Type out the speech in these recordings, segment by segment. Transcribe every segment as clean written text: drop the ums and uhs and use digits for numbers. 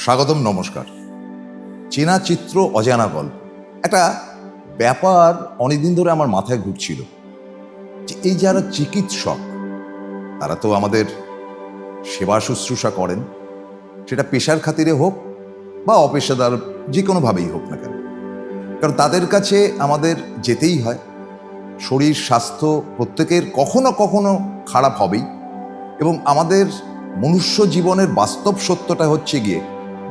স্বাগতম, নমস্কার। চেনা চিত্র অজানা গল্প, একটা ব্যাপার অনেকদিন ধরে আমার মাথায় ঘুরছিল যে এই যারা চিকিৎসক, তারা তো আমাদের সেবা শুশ্রূষা করেন, সেটা পেশার খাতিরে হোক বা অপেশাদার, যে কোনোভাবেই হোক না কেন, কারণ তাদের কাছে আমাদের যেতেই হয়। শরীর স্বাস্থ্য প্রত্যেকের কখনো কখনো খারাপ হবেই, এবং আমাদের মনুষ্য জীবনের বাস্তব সত্যটা হচ্ছে গিয়ে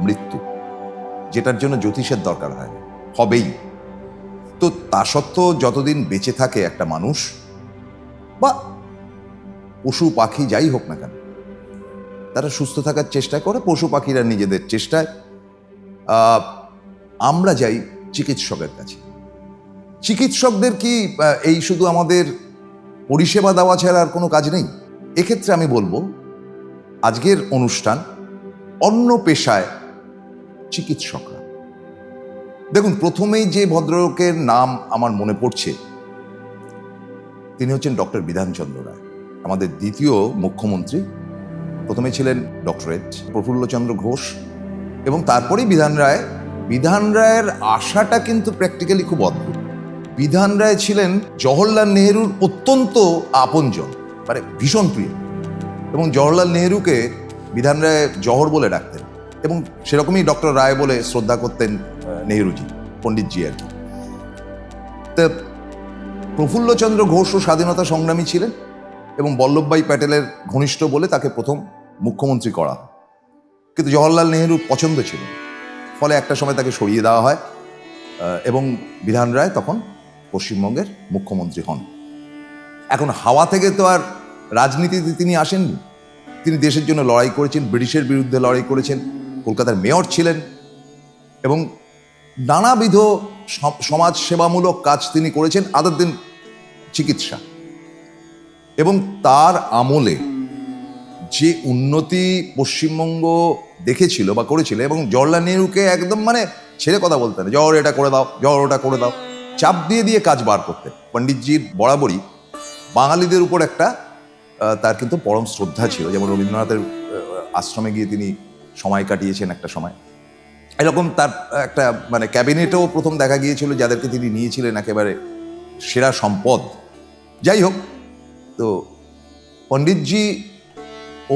মৃত্যু, যেটার জন্য জ্যোতিষের দরকার হয়, হবেই। তো তা সত্ত্বেও যতদিন বেঁচে থাকে একটা মানুষ বা পশু পাখি যাই হোক না কেন, তারা সুস্থ থাকার চেষ্টা করে। পশু পাখিরা নিজেদের চেষ্টায়। আমরা যাই চিকিৎসকের কাছে। চিকিৎসকদের কি এই শুধু আমাদের পরিষেবা দেওয়া ছাড়া আর কোনো কাজ নেই? এক্ষেত্রে আমি বলবো আজকের অনুষ্ঠান অন্য পেশায় চিকিৎসকরা। দেখুন, প্রথমেই যে ভদ্রলোকের নাম আমার মনে পড়ছে, তিনি হচ্ছেন ডক্টর বিধানচন্দ্র রায়, আমাদের দ্বিতীয় মুখ্যমন্ত্রী। প্রথমে ছিলেন ডক্টরেট প্রফুল্লচন্দ্র ঘোষ, এবং তারপরেই বিধান রায়। বিধান রায়ের আশাটা কিন্তু প্র্যাকটিক্যালি খুব অদ্ভুত। বিধান রায় ছিলেন জওহরলাল নেহরুর অত্যন্ত আপনজন, মানে ভীষণ প্রিয়, এবং জওহরলাল নেহরুকে বিধান রায় জহর বলে ডাকতেন, এবং সেরকমই ডক্টর রায় বলে শ্রদ্ধা করতেন নেহরুজি, পণ্ডিতজি আর কি। তা প্রফুল্লচন্দ্র ঘোষও স্বাধীনতা সংগ্রামী ছিলেন, এবং বল্লভভাই প্যাটেলের ঘনিষ্ঠ বলে তাকে প্রথম মুখ্যমন্ত্রী করা হয়। কিন্তু জওহরলাল নেহরুর পছন্দ ছিল, ফলে একটা সময় তাকে সরিয়ে দেওয়া হয়, এবং বিধান রায় তখন পশ্চিমবঙ্গের মুখ্যমন্ত্রী হন। এখন হাওয়া থেকে তো আর রাজনীতিতে তিনি আসেননি। তিনি দেশের জন্য লড়াই করেছেন, ব্রিটিশের বিরুদ্ধে লড়াই করেছেন, কলকাতার মেয়র ছিলেন, এবং নানাবিধ সমাজ সেবামূলক কাজ তিনি করেছেন, আদার দেন চিকিৎসা। এবং তার আমলে যে উন্নতি পশ্চিমবঙ্গ দেখেছিল বা করেছিল, এবং জওহরলাল নেহরুকে একদম মানে ছেড়ে কথা বলতে না, জওহর এটা করে দাও, জওহর ওটা করে দাও, চাপ দিয়ে দিয়ে কাজ বার করতেন। পণ্ডিতজির বরাবরই বাঙালিদের উপর একটা তার কিন্তু পরম শ্রদ্ধা ছিল। যেমন রবীন্দ্রনাথের আশ্রমে গিয়ে তিনি সময় কাটিয়েছেন একটা সময়। এরকম তার একটা মানে ক্যাবিনেটেও প্রথম দেখা গিয়েছিল, যাদেরকে তিনি নিয়েছিলেন একেবারে সেরা সম্পদ। যাই হোক, তো পণ্ডিতজি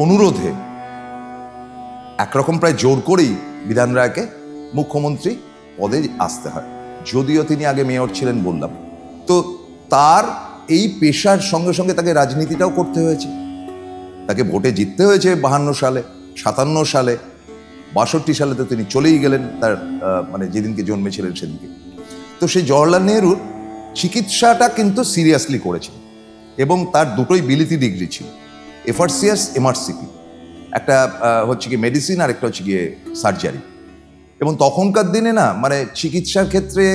অনুরোধে একরকম প্রায় জোর করেই বিধান রায়কে মুখ্যমন্ত্রী পদে আসতে হয়, যদিও তিনি আগে মেয়র ছিলেন বললাম। তো তার এই পেশার সঙ্গে সঙ্গে তাকে রাজনীতিটাও করতে হয়েছে। তাকে ভোটে জিততে হয়েছে 52 সালে, 57 সালে, 62 সালে তো তিনি চলেই গেলেন, তার মানে যেদিনকে জন্মেছিলেন সেদিনকে। তো সেই জওহরলাল নেহরুর চিকিৎসাটা কিন্তু সিরিয়াসলি করেছিল, এবং তার দুটোই বিলিতি ডিগ্রি ছিল, এফআরসিএস এমআরসিপি। একটা হচ্ছে কি মেডিসিন, আর একটা হচ্ছে গিয়ে সার্জারি। এবং তখনকার দিনে না মানে চিকিৎসার ক্ষেত্রে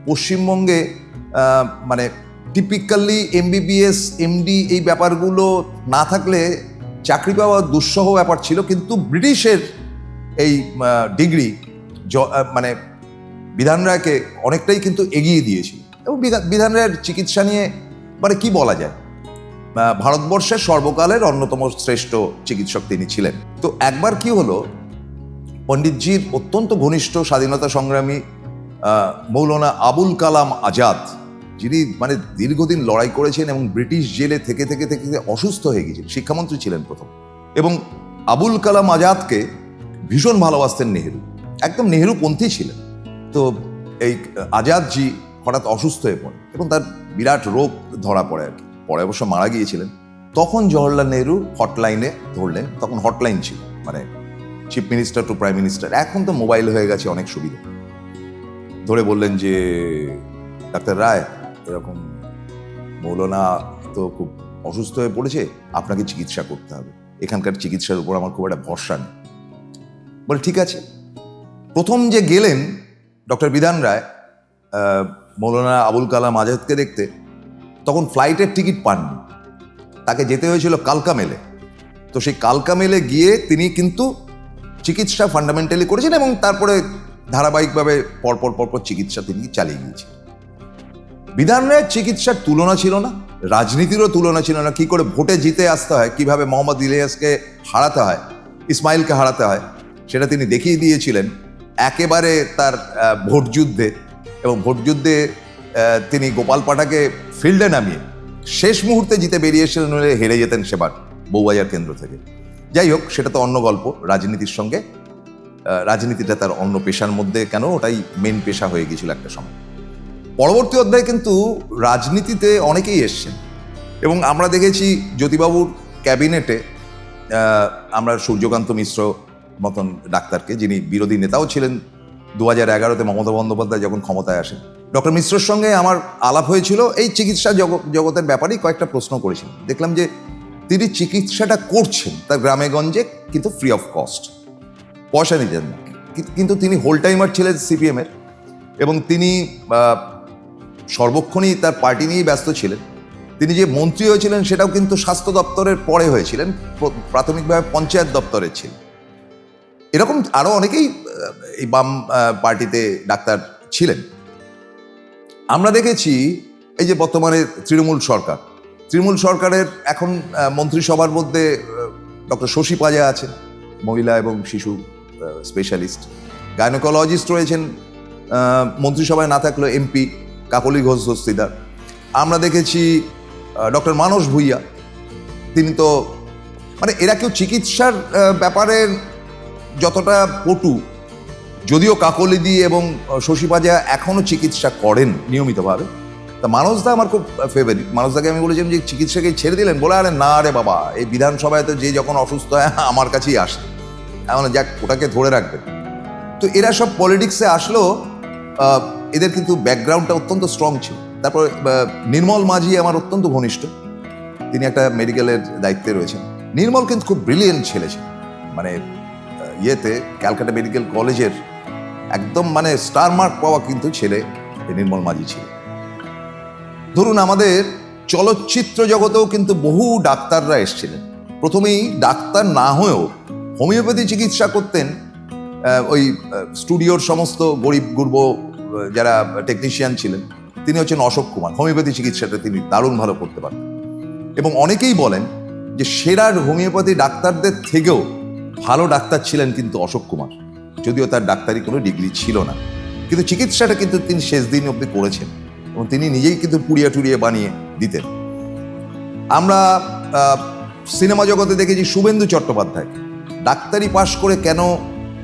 পশ্চিমবঙ্গে মানে টিপিক্যালি এমবিবিএস এমডি এই ব্যাপারগুলো না থাকলে চাকরি পাওয়া দুঃসহ ব্যাপার ছিল। কিন্তু ব্রিটিশের এই ডিগ্রি মানে বিধান রায়কে অনেকটাই কিন্তু এগিয়ে দিয়েছিল, এবং বিধান রায়ের চিকিৎসা নিয়ে মানে কি বলা যায়, ভারতবর্ষের সর্বকালের অন্যতম শ্রেষ্ঠ চিকিৎসক তিনি ছিলেন। তো একবার কি হলো, পণ্ডিতজির অত্যন্ত ঘনিষ্ঠ স্বাধীনতা সংগ্রামী মৌলানা আবুল কালাম আজাদ, যিনি মানে দীর্ঘদিন লড়াই করেছেন এবং ব্রিটিশ জেলে থেকে থেকে থেকে অসুস্থ হয়ে গিয়েছিলেন, শিক্ষামন্ত্রী ছিলেন প্রথম। এবং আবুল কালাম আজাদকে ভীষণ ভালোবাসতেন নেহেরু, একদম নেহেরুপন্থী ছিলেন। তো এই আজাদজি হঠাৎ অসুস্থ হয়ে পড়ে, এবং তার বিরাট রোগ ধরা পড়ে আর কি। পরে অবশ্য মারা গিয়েছিলেন। তখন জওহরলাল নেহরু হটলাইনে ধরলেন, তখন হটলাইন ছিল, মানে chief minister two prime minister. এখন তো মোবাইল হয়ে গেছে, অনেক সুবিধা। ধরে বললেন যে ডাক্তার রায়, এরকম মৌলানা তো খুব অসুস্থ হয়ে পড়েছে, আপনাকে চিকিৎসা করতে হবে, এখানকার চিকিৎসার উপর আমার খুব একটা ভরসা নেই। বলে ঠিক আছে। প্রথম যে গেলেন ডক্টর বিধান রায় মৌলানা আবুল কালাম আজাদকে দেখতে, তখন ফ্লাইটের টিকিট পাননি, তাকে যেতে হয়েছিল কালকা মেলে। তো সেই কালকা মেলে গিয়ে তিনি কিন্তু চিকিৎসা ফান্ডামেন্টালি করেছেন, এবং তারপরে ধারাবাহিকভাবে পরপর চিকিৎসা তিনি চালিয়ে গিয়েছেন। বিধান রায়ের চিকিৎসার তুলনা ছিল না, রাজনীতিরও তুলনা ছিল না। কি করে ভোটে জিতে আসতে হয়, কিভাবে মোহাম্মদ ইলিয়াসকে হারাতে হয়, ইসমাইলকে হারাতে হয়, সেটা তিনি দেখিয়ে দিয়েছিলেন একেবারে তার ভোটযুদ্ধে। এবং ভোটযুদ্ধে তিনি গোপাল পাঠাকে ফিল্ডে নামিয়ে শেষ মুহূর্তে জিতে বেরিয়ে এসেছিলেন, নইলে হেরে যেতেন সেবার বউবাজার কেন্দ্র থেকে। যাই হোক, সেটা তো অন্য গল্প। রাজনীতির সঙ্গে রাজনীতিটা তার অন্য পেশার মধ্যে কেন, ওটাই মেন পেশা হয়ে গিয়েছিল একটা সময়। পরবর্তী অধ্যায়ে কিন্তু রাজনীতিতে অনেকেই এসছেন এবং আমরা দেখেছি জ্যোতিবাবুর ক্যাবিনেটে আমরা সূর্যকান্ত মিশ্র মতন ডাক্তারকে, যিনি বিরোধী নেতাও ছিলেন 2011-তে মমতা বন্দ্যোপাধ্যায় যখন ক্ষমতায় আসেন। ডক্টর মিশ্রর সঙ্গে আমার আলাপ হয়েছিল এই চিকিৎসা জগতের ব্যাপারেই। কয়েকটা প্রশ্ন করেছিলেন। দেখলাম যে তিনি চিকিৎসাটা করছেন তার গ্রামে গঞ্জে, কিন্তু ফ্রি অফ কস্ট, পয়সা নিতেন না। কিন্তু তিনি হোল টাইমার ছিলেন সিপিএমের এবং তিনি সর্বক্ষণই তার পার্টি নিয়েই ব্যস্ত ছিলেন। তিনি যে মন্ত্রী হয়েছিলেন সেটাও কিন্তু স্বাস্থ্য দপ্তরের পরে হয়েছিলেন, প্রাথমিকভাবে পঞ্চায়েত দপ্তরের ছিলেন। এরকম আরও অনেকেই এই বাম পার্টিতে ডাক্তার ছিলেন। আমরা দেখেছি এই যে বর্তমানে তৃণমূল সরকারের এখন মন্ত্রিসভার মধ্যে ডক্টর শশী পাজা আছেন, মহিলা এবং শিশু স্পেশালিস্ট। গাইনোকোলজিস্ট রয়েছেন মন্ত্রিসভায় না থাকলেও এমপি কাকলি ঘোষ দস্তিদার। আমরা দেখেছি ডক্টর মানস ভূঁইয়া, তিনি তো মানে এরা কেউ চিকিৎসার ব্যাপারে যতটা পটু, যদিও কাকলিদি এবং শশী পাজা এখনও চিকিৎসা করেন নিয়মিতভাবে। তা মানসদা আমার খুব ফেভারিট। মানসদাকে আমি বলেছিলাম যে চিকিৎসাকে ছেড়ে দিলেন, বলে আরে না রে বাবা, এই বিধানসভায় তো যে যখন অসুস্থ হয় আমার কাছেই আসে, এমন যাক ওটাকে ধরে রাখবেন। তো এরা সব পলিটিক্সে আসলেও এদের কিন্তু ব্যাকগ্রাউন্ডটা অত্যন্ত স্ট্রং ছিল। তারপর নির্মল মাঝি আমার অত্যন্ত ঘনিষ্ঠ, তিনি একটা মেডিকেলের দায়িত্বে রয়েছেন। নির্মল কিন্তু খুব ব্রিলিয়েন্ট ছেলে ছিল, মানে ইয়েতে ক্যালকাটা মেডিকেল কলেজের একদম মানে স্টার মার্ক পাওয়া কিন্তু ছেলে নির্মল মাঝি ছিল। ধরুন আমাদের চলচ্চিত্র জগতেও কিন্তু বহু ডাক্তাররা এসেছিলেন। প্রথমেই ডাক্তার না হয়েও হোমিওপ্যাথি চিকিৎসা করতেন। ওই স্টুডিওর সমস্ত গরিব গুরব যারা টেকনিশিয়ান ছিলেন, তিনি হচ্ছেন অশোক কুমার। হোমিওপ্যাথি চিকিৎসাটা তিনি দারুণ ভালো করতে পারতেন এবং অনেকেই বলেন যে সেরা হোমিওপ্যাথি ডাক্তারদের থেকেও ভালো ডাক্তার ছিলেন কিন্তু অশোক কুমার, যদিও তার ডাক্তারি কোনো ডিগ্রি ছিল না, কিন্তু চিকিৎসাটা কিন্তু তিনি শেষ দিন অবধি করেছেন এবং তিনি নিজেই কিন্তু পুড়িয়ে টুড়িয়ে বানিয়ে দিতেন। আমরা সিনেমা জগতে দেখেছি শুভেন্দু চট্টোপাধ্যায় ডাক্তারি পাশ করে কেন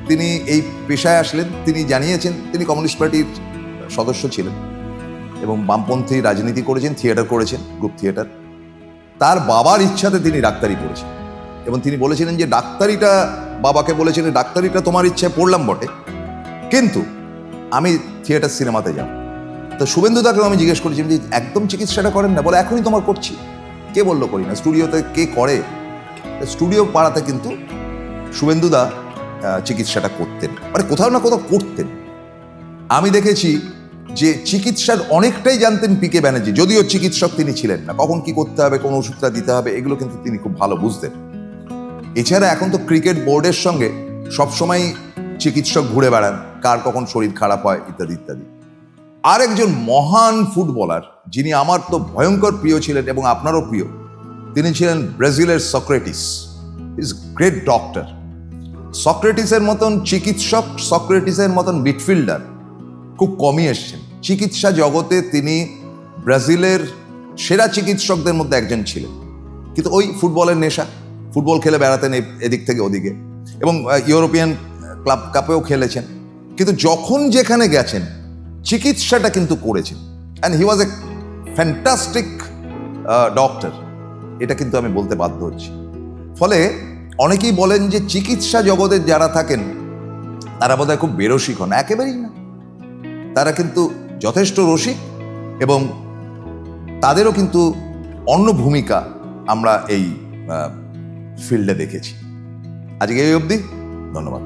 তিনি এই পেশায় আসলেন। তিনি জানিয়েছেন তিনি কমিউনিস্ট পার্টির সদস্য ছিলেন এবং বামপন্থী রাজনীতি করেছেন, থিয়েটার করেছেন, গ্রুপ থিয়েটার। তার বাবার ইচ্ছাতে তিনি ডাক্তারি পড়েছেন এবং তিনি বলেছিলেন যে ডাক্তারিটা, বাবাকে বলেছিলেন ডাক্তারিটা তোমার ইচ্ছায় পড়লাম বটে, কিন্তু আমি থিয়েটার সিনেমাতে যাব। তো শুভেন্দুদাকেও আমি জিজ্ঞেস করেছিলাম যে একদম চিকিৎসাটা করেন না, বলে এখনই তোমার করছি। কে বললো করি না? স্টুডিওতে কে করে? স্টুডিও পাড়াতে কিন্তু শুভেন্দুদা চিকিৎসাটা করতেন, মানে কোথাও না কোথাও করতেন। আমি দেখেছি যে চিকিৎসার অনেকটাই জানতেন পিকে ব্যানার্জি, যদিও চিকিৎসক তিনি ছিলেন না। কখন কি করতে হবে, কোন ওষুধটা দিতে হবে, এগুলো কিন্তু তিনি খুব ভালো বুঝতেন। এছাড়া এখন তো ক্রিকেট বোর্ডের সঙ্গে সবসময় চিকিৎসক ঘুরে বেড়ান, কার কখন শরীর খারাপ হয় ইত্যাদি ইত্যাদি। আরেকজন মহান ফুটবলার যিনি আমার তো ভয়ঙ্কর প্রিয় ছিলেন এবং আপনারও প্রিয়, তিনি ছিলেন ব্রাজিলের সক্রেটিস। Is great doctor. সক্রেটিসের মতন চিকিৎসক, সক্রেটিসের মতন মিডফিল্ডার খুব কমই এসছেন চিকিৎসা জগতে। তিনি ব্রাজিলের সেরা চিকিৎসকদের মধ্যে একজন ছিলেন, কিন্তু ওই ফুটবলের নেশা, ফুটবল খেলে বেড়াতেন এদিক থেকে ওদিকে এবং ইউরোপিয়ান ক্লাব কাপেও খেলেছেন, কিন্তু যখন যেখানে গেছেন চিকিৎসাটা কিন্তু করেছেন। And he was a fantastic doctor, এটা কিন্তু আমি বলতে বাধ্য হচ্ছি। ফলে অনেকেই বলেন যে চিকিৎসা জগতে যারা থাকেন তারা বোধহয় খুব বেরসিক হন। একেবারেই না, তারা কিন্তু যথেষ্ট রসিক এবং তাদেরও কিন্তু অন্য ভূমিকা আমরা এই ফিল্ডে দেখেছি। আজকে এই অবধি, ধন্যবাদ।